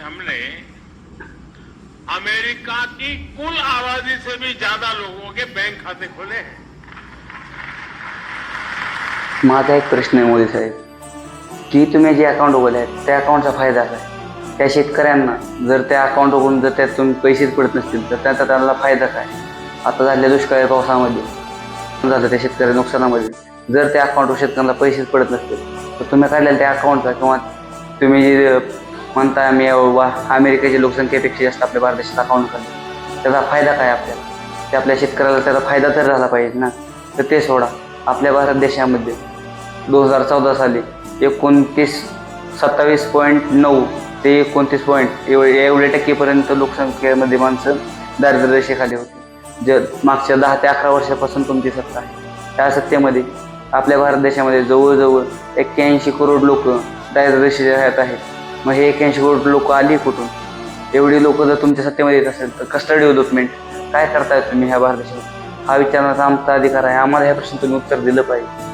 हमने अमेरिका की कुल आबादी से भी ज्यादा लोगों के बैंक खाते खोले हैं। माझा एक प्रश्न आहे मोदी साहेब, की तुम्ही जे अकाउंट उघडले आहेत त्या अकाउंटचा फायदा काय? त्या शेतकऱ्यांना जर त्या अकाउंट उघडून जर त्यातून पैसेच पडत नसतील तर त्याचा त्यांना फायदा काय? आता झालेल्या दुष्काळी पावसामध्ये झालं त्या शेतकऱ्या नुकसानामध्ये जर त्या अकाउंटवर शेतकऱ्यांना पैसेच पडत नसतील तर तुम्ही काढलेल्या त्या अकाउंटचा किंवा तुम्ही जे म्हणता आम्ही अमेरिकेची लोकसंख्येपेक्षा जास्त आपल्या भारत देशात अकाउंट काढले, त्याचा फायदा काय आपल्याला? ते आपल्या शेतकऱ्याला त्याचा फायदा तर झाला पाहिजे ना. तर ते सोडा, आपल्या भारत देशामध्ये 2014 साली 27.9 ते 29 एवढे टक्केपर्यंत लोकसंख्येमध्ये माणसं दारिद्र्य रेषेखाली होती. मागच्या 10 ते 11 वर्षापासून तुमची सत्ता आहे. त्या सत्तेमध्ये आपल्या भारत देशामध्ये जवळजवळ 81 करोड लोक दारिद्र्य रेषेच्या आहेत. मग हे 81 करोड लोक आली कुठून? एवढी लोक जर तुमच्या सत्तेमध्ये येत असेल तर कस्टडी डेव्हलपमेंट काय करताय तुम्ही ह्या भारत देशात? हा विचारण्याचा आमचा अधिकार आहे. आम्हाला ह्या प्रश्न तुम्ही उत्तर दिलं पाहिजे.